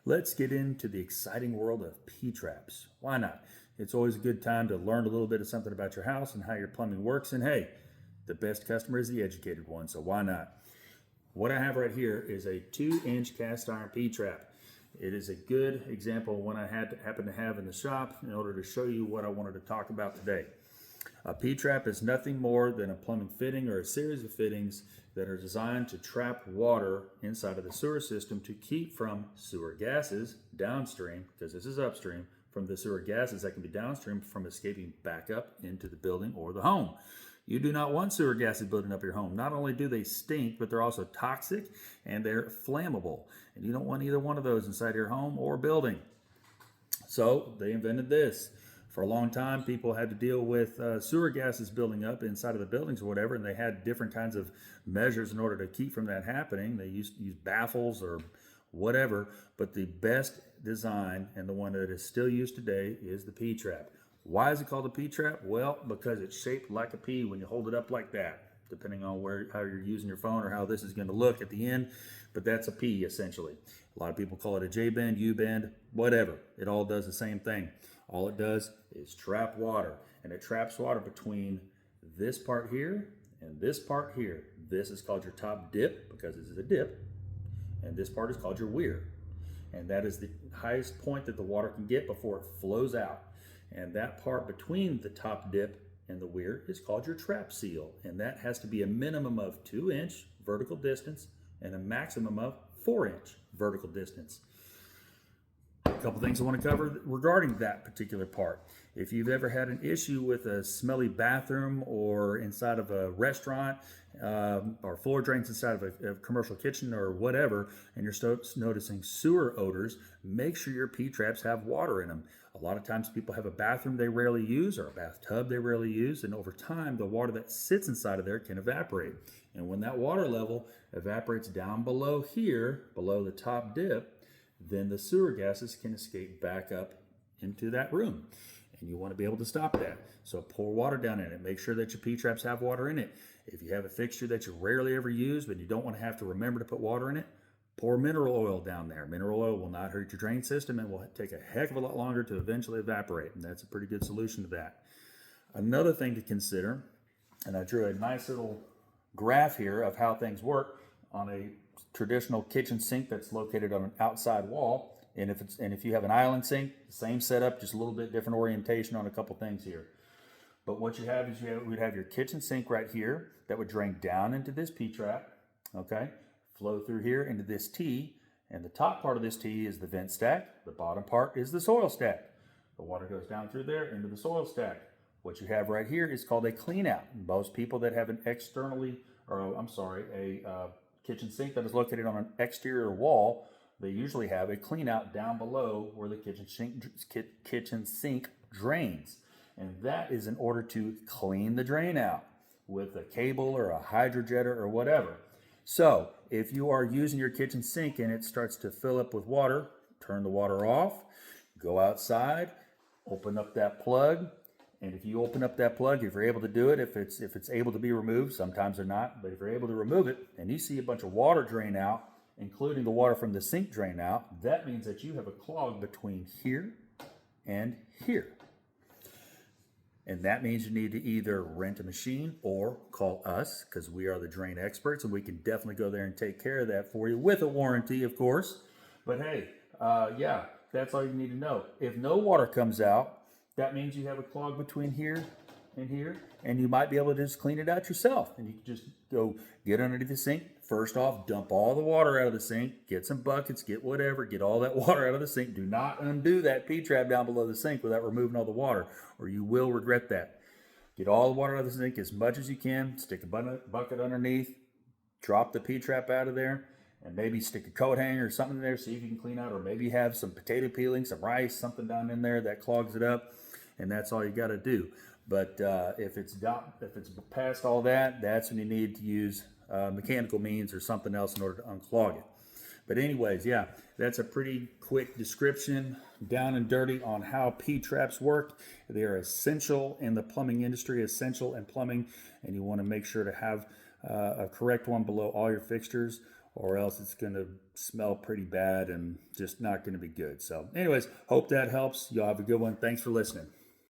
Let's get into the exciting world of P-traps. Why not? It's always a good time to learn a little bit of something about your house and how your plumbing works. And hey, the best customer is the educated one, so why not? What I have right here is a 2-inch cast iron P-trap. It is a good example of one I happen to have in the shop in order to show you what I wanted to talk about today. A P-trap is nothing more than a plumbing fitting or a series of fittings that are designed to trap water inside of the sewer system to keep from sewer gases downstream, because this is upstream, from the sewer gases that can be downstream from escaping back up into the building or the home. You do not want sewer gases building up your home. Not only do they stink, but they're also toxic and they're flammable. And you don't want either one of those inside your home or building. So they invented this. For a long time, people had to deal with sewer gases building up inside of the buildings or whatever, and they had different kinds of measures in order to keep from that happening. They used to use baffles or whatever, but the best design and the one that is still used today is the P-trap. Why is it called a P-trap? Well, because it's shaped like a P when you hold it up like that, depending on how you're using your phone or how this is going to look at the end, but that's a P essentially. A lot of people call it a J-bend, U-bend, whatever. It all does the same thing. All it does is trap water, and it traps water between this part here and this part here. This is called your top dip because this is a dip, and this part is called your weir. And that is the highest point that the water can get before it flows out. And that part between the top dip and the weir is called your trap seal, and that has to be a minimum of 2-inch vertical distance and a maximum of 4-inch vertical distance. A couple things I want to cover regarding that particular part. If you've ever had an issue with a smelly bathroom or inside of a restaurant or floor drains inside of a commercial kitchen or whatever, and you're noticing sewer odors, make sure your P-traps have water in them. A lot of times people have a bathroom they rarely use or a bathtub they rarely use, and over time the water that sits inside of there can evaporate. And when that water level evaporates down below here, below the top dip, then the sewer gases can escape back up into that room. And you want to be able to stop that. So pour water down in it. Make sure that your P-traps have water in it. If you have a fixture that you rarely ever use, but you don't want to have to remember to put water in it, pour mineral oil down there. Mineral oil will not hurt your drain system and will take a heck of a lot longer to eventually evaporate. And that's a pretty good solution to that. Another thing to consider, and I drew a nice little graph here of how things work on a traditional kitchen sink that's located on an outside wall. And if you have an island sink, same setup, just a little bit different orientation on a couple things here. But what you have is we'd have your kitchen sink right here that would drain down into this P-trap, okay? Flow through here into this T, and the top part of this T is the vent stack. The bottom part is the soil stack. The water goes down through there into the soil stack. What you have right here is called a clean out. Most people that have a kitchen sink that is located on an exterior wall, they usually have a clean out down below where the kitchen sink drains. And that is in order to clean the drain out with a cable or a hydrojet or whatever. So if you are using your kitchen sink and it starts to fill up with water, turn the water off, go outside, open up that plug. And if you open up that plug, if you're able to do it, if it's able to be removed, sometimes they're not, but if you're able to remove it and you see a bunch of water drain out, including the water from the sink drain out, that means that you have a clog between here and here. And that means you need to either rent a machine or call us, because we are the drain experts and we can definitely go there and take care of that for you with a warranty, of course. But hey, yeah, that's all you need to know. If no water comes out, that means you have a clog between here and here, and you might be able to just clean it out yourself. And you can just go get underneath the sink. First off, dump all the water out of the sink, get some buckets, get whatever, get all that water out of the sink. Do not undo that P-trap down below the sink without removing all the water, or you will regret that. Get all the water out of the sink as much as you can, stick a bucket underneath, drop the P-trap out of there, and maybe stick a coat hanger or something in there, see if you can clean out, or maybe have some potato peeling, some rice, something down in there that clogs it up. And that's all you got to do. But if it's past all that, that's when you need to use mechanical means or something else in order to unclog it. But anyways, yeah, that's a pretty quick description, down and dirty, on how P-traps work. They are essential in the plumbing industry, essential in plumbing, and you want to make sure to have a correct one below all your fixtures, or else it's going to smell pretty bad and just not going to be good. So anyways, hope that helps. Y'all have a good one. Thanks for listening.